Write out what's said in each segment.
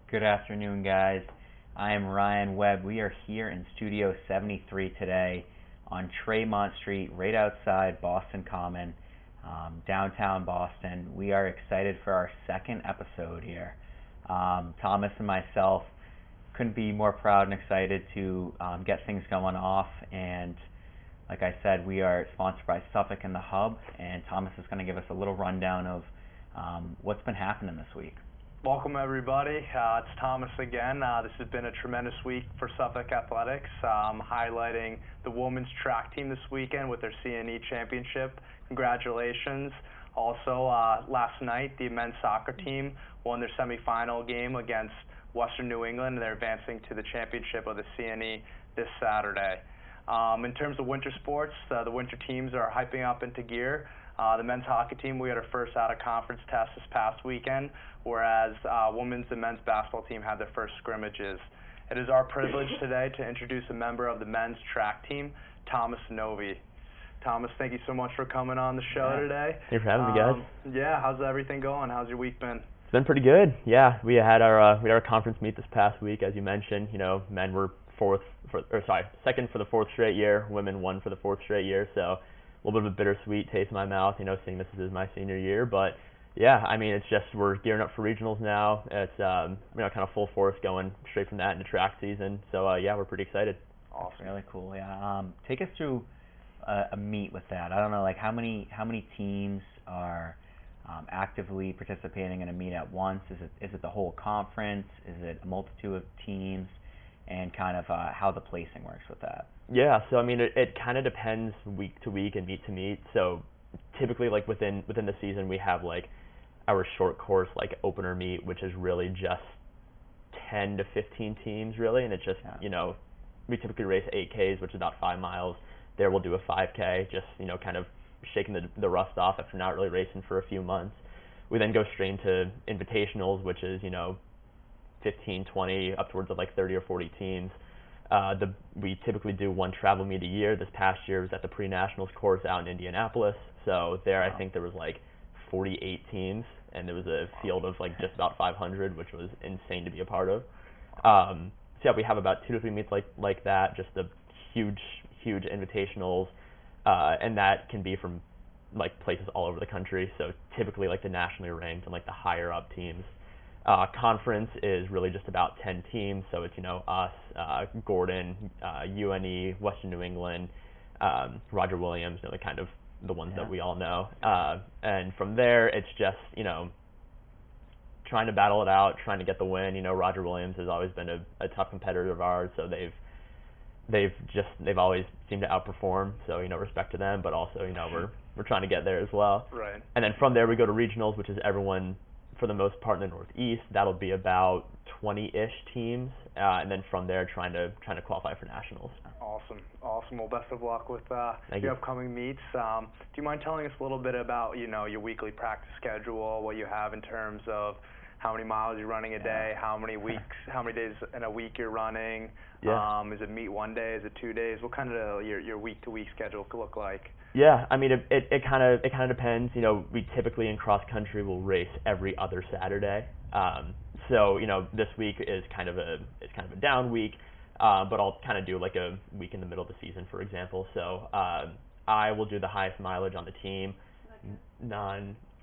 Good afternoon, guys. I am Ryan Webb. We are here in Studio 73 today on Tremont Street, right outside Boston Common, downtown Boston. We are excited for our second episode here. Thomas and myself couldn't be more proud and excited to get things going off. And like I said, we are sponsored by Suffolk and the Hub, and Thomas is going to give us a little rundown of what's been happening this week. Welcome, everybody. It's Thomas again. This has been a tremendous week for Suffolk Athletics, highlighting the women's track team this weekend with their CNE championship. Congratulations. Also, last night, the men's soccer team won their semifinal game against Western New England, and they're advancing to the championship of the CNE this Saturday. In terms of winter sports, the winter teams are hyping up into gear. The men's hockey team, we had our first out-of-conference test this past weekend, whereas women's and men's basketball team had their first scrimmages. It is our privilege today to introduce a member of the men's track team, Thomas Novy. Thomas, thank you so much for coming on the show today. Thanks for having me, guys. Yeah, how's everything going? How's your week been? It's been pretty good. Yeah, we had our conference meet this past week, as you mentioned. You know, men were second for the fourth straight year. Women won for the fourth straight year. So a little bit of a bittersweet taste in my mouth, seeing this is my senior year. But yeah, I mean, it's just we're gearing up for regionals now. It's kind of full force going straight from that into track season. So yeah, we're pretty excited. Awesome, really cool. Yeah, take us through a meet with that. I don't know, like how many teams are actively participating in a meet at once? Is it the whole conference? Is it a multitude of teams? And kind of how the placing works with that. Yeah, so I mean, it kind of depends week to week and meet to meet. So typically, like within the season, we have like our short course like opener meet, which is really just 10 to 15 teams really, and it's just we typically race 8Ks, which is about 5 miles. There we'll do a 5K, just kind of shaking the rust off after not really racing for a few months. We then go straight into invitationals, which is 15, 20, upwards of like 30 or 40 teams. We typically do one travel meet a year. This past year was at the pre-nationals course out in Indianapolis. So there, I think there was like 48 teams, and there was a field of like just about 500, which was insane to be a part of. So yeah, we have about 2 to 3 meets like that, just the huge invitationals, and that can be from like places all over the country. So typically like the nationally ranked and like the higher up teams. Conference is really just about 10 teams, so it's us, Gordon, UNE, Western New England, Roger Williams, the kind of the ones that we all know. And from there, it's just trying to battle it out, trying to get the win. Roger Williams has always been a tough competitor of ours, so they've always seemed to outperform. So respect to them, but also we're trying to get there as well. Right. And then from there we go to regionals, which is everyone, for the most part, in the Northeast. That'll be about 20-ish teams, and then from there trying to qualify for nationals. Awesome. Well, best of luck with your upcoming meets. Do you mind telling us a little bit about your weekly practice schedule, what you have in terms of how many miles you're running a day, how many days in a week you're running? Yeah. Is it meet one day? Is it 2 days? What kind of your week-to-week schedule could look like? Yeah, I mean it kind of depends. We typically in cross country will race every other Saturday. So this week is kind of a down week, but I'll kind of do like a week in the middle of the season, for example. So I will do the highest mileage on the team.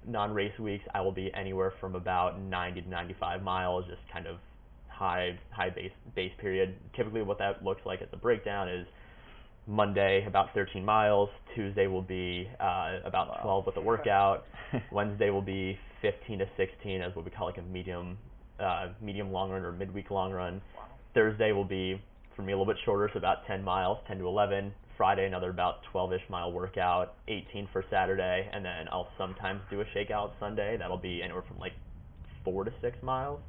Non-race weeks, I will be anywhere from about 90 to 95 miles, just kind of high base period. Typically, what that looks like as a breakdown is Monday about 13 miles, Tuesday will be about 12 with a workout, Wednesday will be 15 to 16 as what we call like a medium long run or midweek long run. Thursday will be, for me, a little bit shorter, so about 10 miles, 10 to 11. Friday, another about 12-ish mile workout, 18 for Saturday, and then I'll sometimes do a shakeout Sunday. That'll be anywhere from like 4 to 6 miles.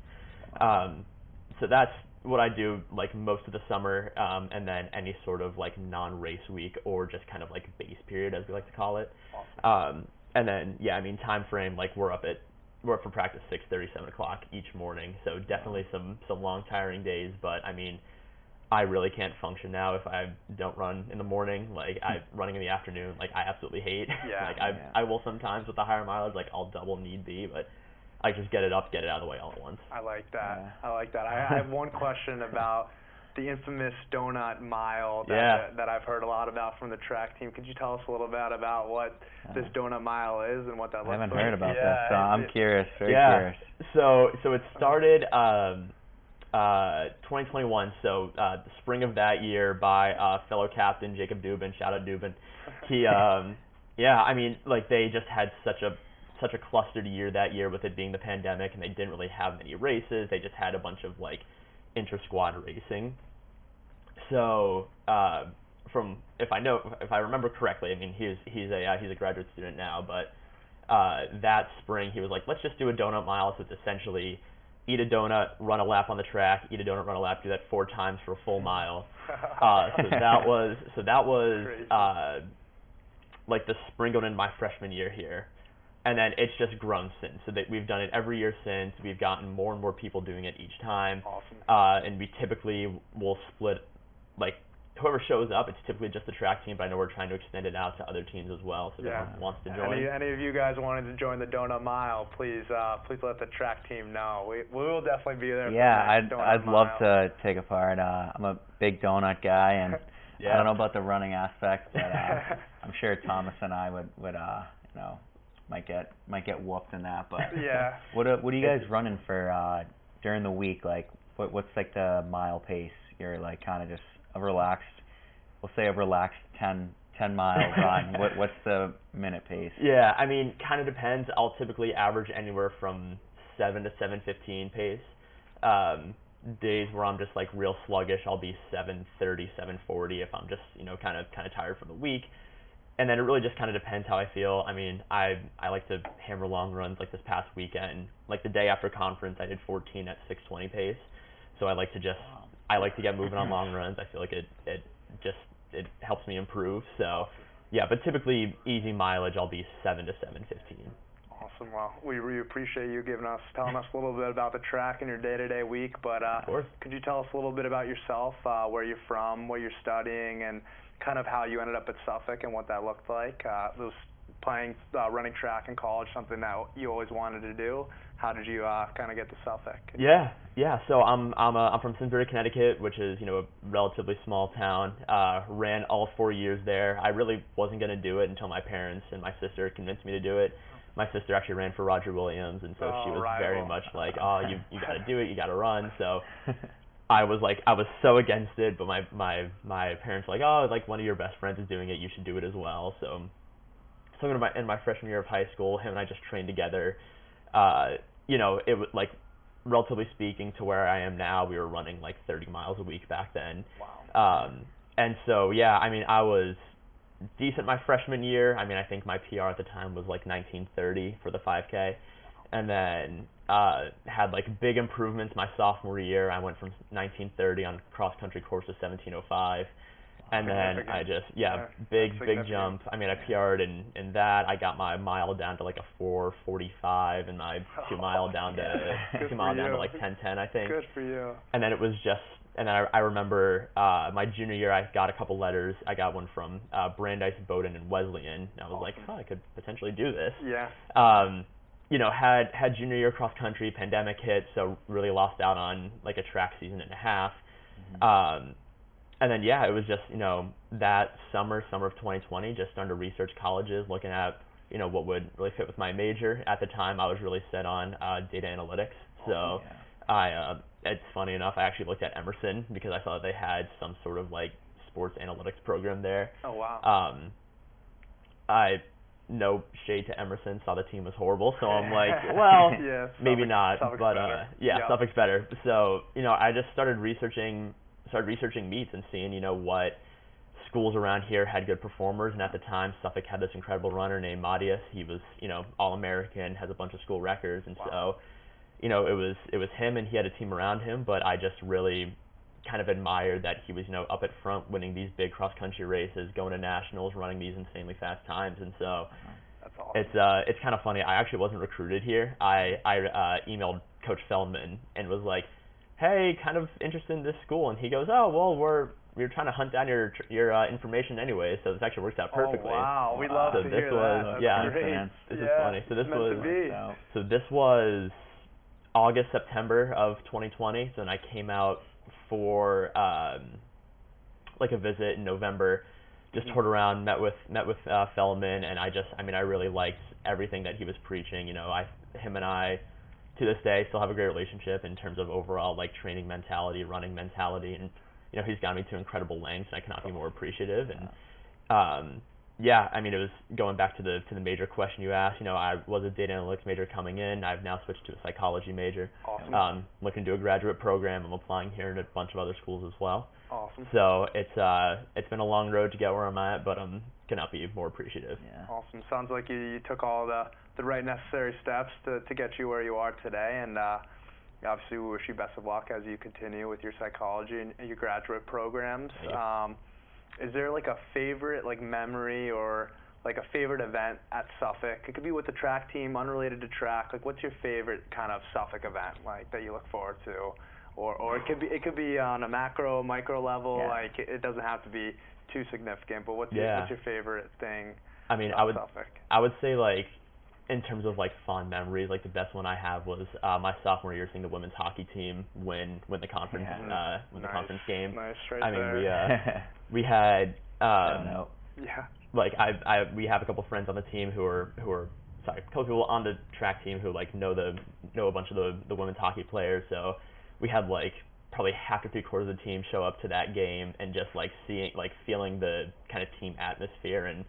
So that's what I do like most of the summer, and then any sort of like non-race week or just kind of like base period, as we like to call it. Awesome. And then time frame, like we're up for practice 6:30, 7 o'clock each morning. So definitely some long tiring days, but I mean, I really can't function now if I don't run in the morning. Like running in the afternoon, like I absolutely hate. Yeah. I will sometimes with the higher mileage, like I'll double need be, but just get it up, get it out of the way all at once. I like that. Yeah. I like that. I have one question about the infamous donut mile that I've heard a lot about from the track team. Could you tell us a little bit about what this donut mile is and what that looks like? I haven't heard about this, so I'm curious, very curious. curious. So it started 2021, so the spring of that year by fellow captain Jacob Dubin. Shout out Dubin. He yeah, I mean, like, they just had such a clustered year that year with it being the pandemic, and they didn't really have many races. They just had a bunch of like inter-squad racing. So if I remember correctly, I mean, he's a graduate student now, but that spring he was like, let's just do a donut mile. So it's essentially eat a donut, run a lap on the track, eat a donut, run a lap, do that 4 times for a full mile. So that was like the spring going into my freshman year here. And then it's just grown since. So that we've done it every year since. We've gotten more and more people doing it each time. Awesome. And we typically will split, like, whoever shows up, it's typically just the track team, but I know we're trying to extend it out to other teams as well, so if anyone wants to join. Any of you guys wanted to join the donut mile, please let the track team know. We will definitely be there. Yeah, for the I'd mile. love to take a part. I'm a big donut guy, and I don't know about the running aspect, but I'm sure Thomas and I would you know, might get whooped in that. But yeah. What are you guys running for during the week? Like, what's like the mile pace? You're like kind of just a relaxed, we'll say a relaxed 10 mile run. What's the minute pace? Yeah, I mean, kind of depends. I'll typically average anywhere from 7 to 7:15 pace. Days where I'm just like real sluggish, I'll be 7:30, 7:40 if I'm just, you know, kind of tired from the week. And then it really just kind of depends how I feel. I mean, I like to hammer long runs. Like this past weekend, like the day after conference, I did 14 at 6:20 pace. So I like to get moving on long runs. I feel like it helps me improve. So yeah, but typically easy mileage, I'll be 7 to 7:15. Awesome. Well, we really appreciate you telling us a little bit about the track and your day-to-day week. But of course. Could you tell us a little bit about yourself, where you're from, what you're studying, and kind of how you ended up at Suffolk and what that looked like? Was running track in college something that you always wanted to do? How did you kind of get to Suffolk? Yeah. So I'm from Simsbury, Connecticut, which is, you know, a relatively small town. Ran all 4 years there. I really wasn't going to do it until my parents and my sister convinced me to do it. My sister actually ran for Roger Williams, and so she was very much like, oh, you got to do it, you got to run. So I was so against it, but my parents were like, oh, like one of your best friends is doing it, you should do it as well. So in my freshman year of high school, him and I just trained together. You know, it was like, relatively speaking to where I am now, we were running like 30 miles a week back then. Wow. And so yeah, I mean, I was decent my freshman year. I mean, I think my PR at the time was like 19:30 for the 5K, and then had like big improvements my sophomore year. I went from 19:30 on cross country course to 17:05. And then I just, big jump. I mean, I PR'd in that. I got my mile down to like a 4:45, and my 2 mile down to like 10:10, I think. Good for you. And then it was just, and then I remember my junior year, I got a couple letters. I got one from Brandeis, Bowdoin, and Wesleyan. And I was like, oh, I could potentially do this. Yeah. You know, had junior year cross country, pandemic hit, so really lost out on like a track season and a half. Mm-hmm. And then, yeah, it was just, you know, that summer of 2020, just starting to research colleges, looking at, you know, what would really fit with my major. At the time, I was really set on data analytics. So it's funny enough, I actually looked at Emerson because I thought they had some sort of, like, sports analytics program there. Oh, wow. No shade to Emerson, saw the team was horrible, so I'm like, well, maybe not. Suffolk's but, better. Suffolk's better. So, you know, I just started researching meets and seeing, you know, what schools around here had good performers. And at the time, Suffolk had this incredible runner named Madius. He was, you know, All-American, has a bunch of school records. And so, you know, it was him, and he had a team around him. But I just really kind of admired that he was, you know, up at front, winning these big cross-country races, going to nationals, running these insanely fast times. And so that's awesome. It's kind of funny. I actually wasn't recruited here. I emailed Coach Feldman and was like, hey, kind of interested in this school, and he goes, oh, well, we're trying to hunt down your information anyway, so this actually works out perfectly. Oh, wow, we love to hear that. That's great. This is funny. So this meant was to be. so this was August, September of 2020. So then I came out for like a visit in November. Just toured around, met with Fellman, and I really liked everything that he was preaching. Him and I, to this day, still have a great relationship in terms of overall like training mentality, running mentality, and he's gotten me to incredible lengths, and I cannot be more appreciative. And it was going back to the major question you asked. I was a data analytics major coming in. I've now switched to a psychology major. Awesome. Looking to do a graduate program. I'm applying here at a bunch of other schools as well. Awesome. So it's been a long road to get where I'm at, but cannot be more appreciative. Yeah. Awesome. Sounds like you took all the right necessary steps to get you where you are today, and obviously we wish you best of luck as you continue with your psychology and your graduate programs. Is there like a favorite like memory or like a favorite event at Suffolk? It could be with the track team, unrelated to track. Like, what's your favorite kind of Suffolk event like that you look forward to? Or it could be on a micro level. Yeah. Like, it doesn't have to be too significant. But what's your favorite thing? Suffolk? I would say, like, in terms of like fond memories, like the best one I have was my sophomore year seeing the women's hockey team win the conference the conference game. Nice, right I mean, there. we had Yeah. like we have a couple friends on the team who are a couple people on the track team who like know a bunch of the women's hockey players. So we had like probably half to 3/4 of the team show up to that game, and just like feeling the kind of team atmosphere, and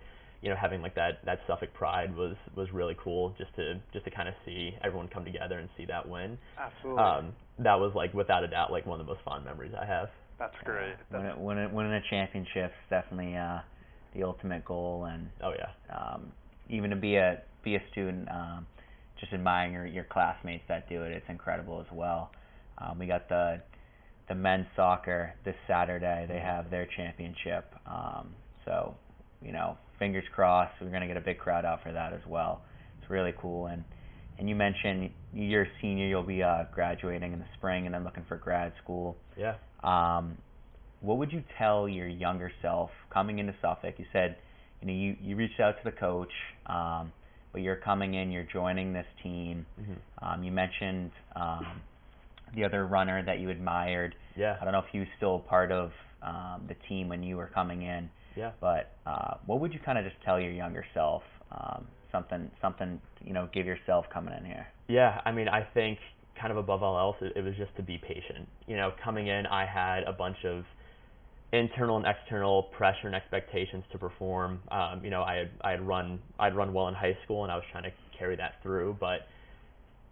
having like that Suffolk pride was really cool, just to kind of see everyone come together and see that win. Absolutely. That was like without a doubt like one of the most fond memories I have. That's great. Winning a championship is definitely the ultimate goal, and even to be a student, just admiring your classmates that do it, it's incredible as well. We got the men's soccer this Saturday. They have their championship, so fingers crossed we're going to get a big crowd out for that as well. It's really cool. And you mentioned you're a senior, you'll be graduating in the spring and then looking for grad school. Yeah. What would you tell your younger self coming into Suffolk? You said you reached out to the coach, but you're coming in, you're joining this team. You mentioned the other runner that you admired. Yeah. I don't know if he was still part of the team when you were coming in. Yeah. But what would you kind of just tell your younger self? Something give yourself coming in here. Yeah, I mean, I think kind of above all else, it was just to be patient. Coming in, I had a bunch of internal and external pressure and expectations to perform. I'd run well in high school, and I was trying to carry that through. But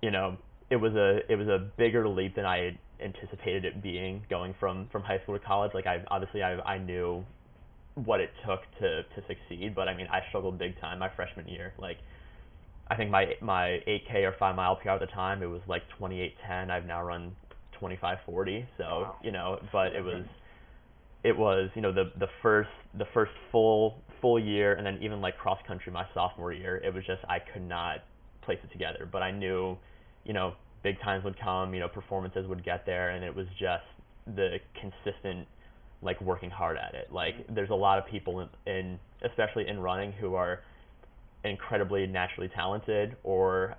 it was a bigger leap than I had anticipated it being, going from high school to college. Like I knew what it took to succeed, but I mean, I struggled big time my freshman year. Like, I think my 8K or 5 mile PR at the time, it was like 28:10. I've now run 25:40. So wow. But it was the first full year, and then even like cross country my sophomore year, it was just I could not place it together. But I knew, big times would come, performances would get there, and it was just the consistent like working hard at it. Like, there's a lot of people in especially in running who are incredibly naturally talented, or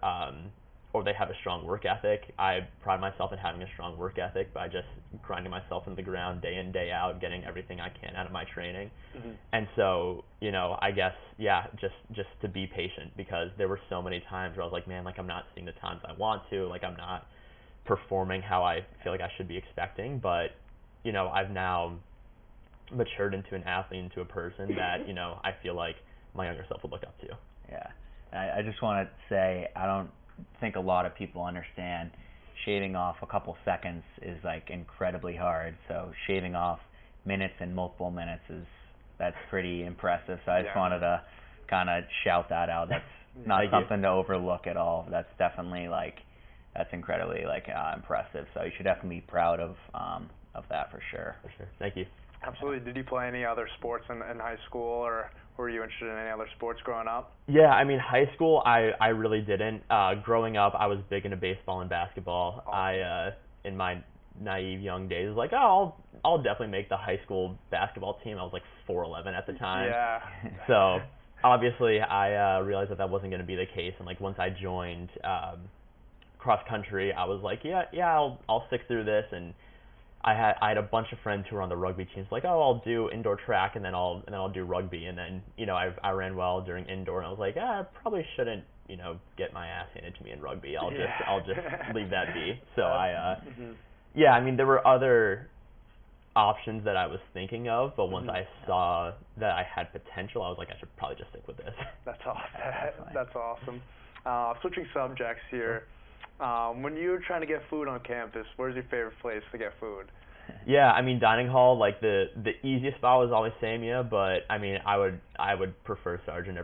they have a strong work ethic. I pride myself in having a strong work ethic by just grinding myself into the ground day in, day out, getting everything I can out of my training. And so, I guess, just to be patient, because there were so many times where I was like, man, like I'm not seeing the times I want to, like I'm not performing how I feel like I should be expecting. But, I've now matured into an athlete, into a person that, I feel like my younger self would look up to. Yeah. I just want to say, I don't think a lot of people understand shaving off a couple seconds is like incredibly hard. So shaving off minutes and multiple minutes that's pretty impressive. So I just wanted to kind of shout that out. That's not something to overlook at all. That's definitely that's incredibly impressive. So you should definitely be proud of that for sure. For sure. Thank you. Absolutely. Did you play any other sports in high school, or were you interested in any other sports growing up? Yeah, I mean, high school, I really didn't. Growing up, I was big into baseball and basketball. Awesome. In my naive young days, was like, oh, I'll definitely make the high school basketball team. I was like 4'11" at the time. Yeah. So obviously, I realized that wasn't going to be the case. And like once I joined cross country, I was like, yeah, I'll stick through this. And I had a bunch of friends who were on the rugby teams, like, oh, I'll do indoor track and then I'll do rugby. And then, you know, I ran well during indoor, and I was like, I probably shouldn't, you know, get my ass handed to me in rugby. I'll just leave that be. So yeah, I mean, there were other options that I was thinking of, but once I saw that I had potential, I was like, I should probably just stick with this. That's awesome. That's awesome. Switching subjects here. When you're trying to get food on campus, where's your favorite place to get food? Yeah, I mean, dining hall, like the easiest spot was always Samia, but I mean, I would prefer Sergeant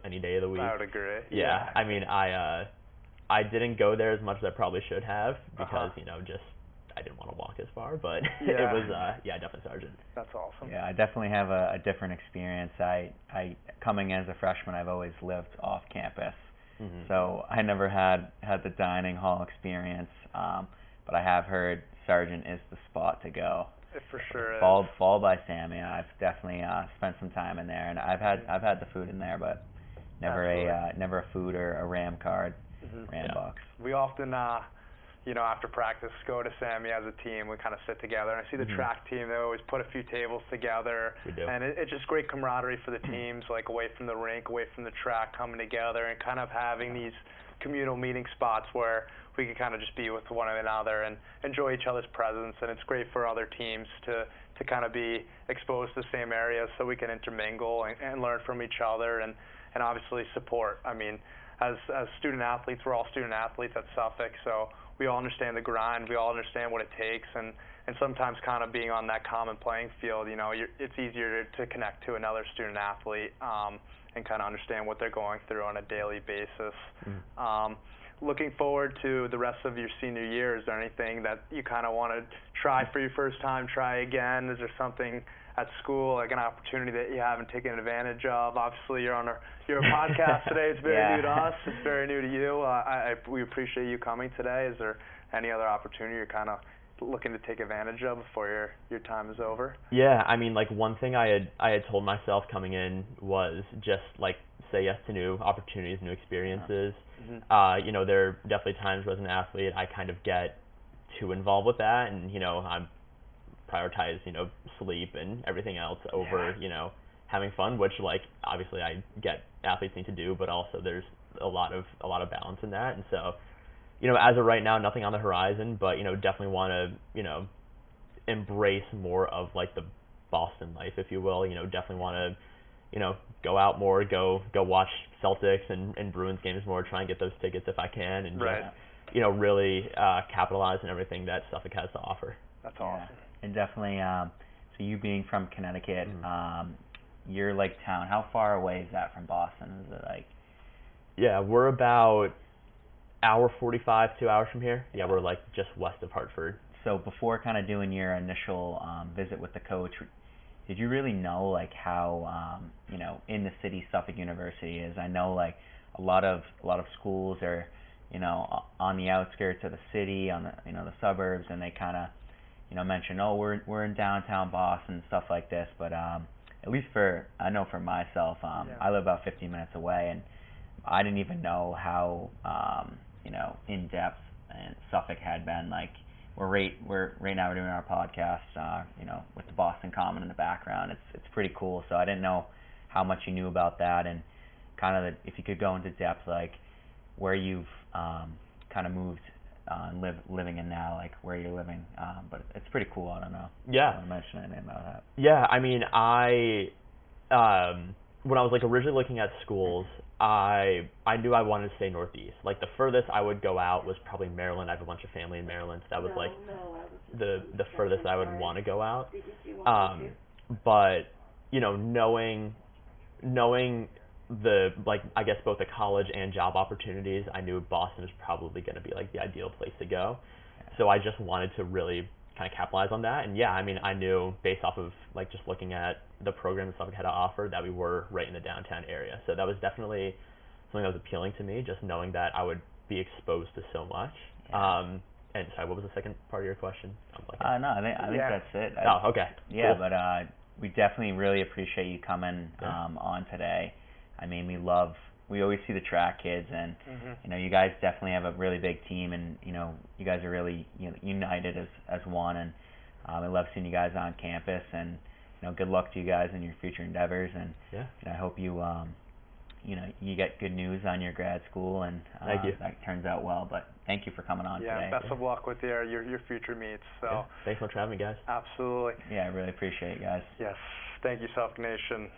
any day of the week. I would agree. Yeah, I mean, I didn't go there as much as I probably should have because you know, just I didn't want to walk as far, but it was definitely Sergeant. That's awesome. Yeah, I definitely have a different experience. I coming as a freshman, I've always lived off campus. So I never had the dining hall experience, but I have heard Sergeant is the spot to go. It for sure is. Followed by Sammy. I've definitely spent some time in there, and I've had the food in there, but never a food or a Ram card, Ram box. We often you know, after practice, go to Sammy as a team. We kind of sit together. And I see the track team, they always put a few tables together. We do. And it's just great camaraderie for the teams, like away from the rink, away from the track, coming together and kind of having these communal meeting spots where we can kind of just be with one another and enjoy each other's presence. And it's great for other teams to kind of be exposed to the same areas so we can intermingle and learn from each other and obviously support. I mean, as student athletes, we're all student athletes at Suffolk, so we all understand the grind, we all understand what it takes, and sometimes kind of being on that common playing field, you know, it's easier to connect to another student athlete and kind of understand what they're going through on a daily basis. Looking forward to the rest of your senior year, is there anything that you kind of want to try for your first time, try again? Is there something at school, like an opportunity that you haven't taken advantage of? Obviously, you're on a podcast today. It's very new to us. It's very new to you. We appreciate you coming today. Is there any other opportunity you're kind of looking to take advantage of before your time is over? Yeah, I mean, like one thing I had told myself coming in was just like say yes to new opportunities, new experiences. You know, there are definitely times where as an athlete I kind of get too involved with that, and you know, I'm prioritize, you know, sleep and everything else over, you know, having fun, which like obviously I get athletes need to do, but also there's a lot of balance in that. And so, you know, as of right now, nothing on the horizon, but you know, definitely want to, you know, embrace more of like the Boston life, if you will. You know, definitely want to, you know, go out more, go watch Celtics and Bruins games more, try and get those tickets if I can, and just, you know, really capitalize on everything that Suffolk has to offer. That's awesome. And definitely, so you being from Connecticut, your like town, how far away is that from Boston? Is it like? Yeah, we're about hour 45, 2 hours from here. Yeah, we're like just west of Hartford. So before kind of doing your initial visit with the coach, did you really know like how you know, in the city Suffolk University is? I know like a lot of schools are, you know, on the outskirts of the city, on the, you know, the suburbs, and they kind of, you know, mention, oh, we're in downtown Boston and stuff like this, but at least I know for myself, I live about 15 minutes away, and I didn't even know how you know, in depth and Suffolk had been. Like we're right now we're doing our podcast, you know, with the Boston Common in the background. It's pretty cool. So I didn't know how much you knew about that, and kind of if you could go into depth, like where you've kind of moved and living in now, like where you're living, but it's pretty cool. I don't know. Yeah. I want to mention anything about that. Yeah, I mean, when I was like originally looking at schools, I knew I wanted to stay northeast. Like the furthest I would go out was probably Maryland. I have a bunch of family in Maryland, so that was like the furthest I would want to go out. But you know, knowing the, like, I guess both the college and job opportunities, I knew Boston was probably going to be like the ideal place to go. So I just wanted to really kind of capitalize on that. And yeah, I mean, I knew based off of like just looking at the program that Suffolk had to offer that we were right in the downtown area. So that was definitely something that was appealing to me, just knowing that I would be exposed to so much. And sorry, what was the second part of your question? No, I think that's it. Okay. Yeah, cool. But we definitely really appreciate you coming on today. I mean, we love we always see the track kids, and you guys definitely have a really big team, and you guys are really united as one, and I love seeing you guys on campus, and good luck to you guys in your future endeavors, and I hope you you get good news on your grad school, and Thank you. that turns out well. But thank you for coming on today. Yeah, best of luck with your future meets. So thanks so much for having me, guys. Absolutely. Yeah, I really appreciate it, guys. Yes, thank you, Suffolk Nation.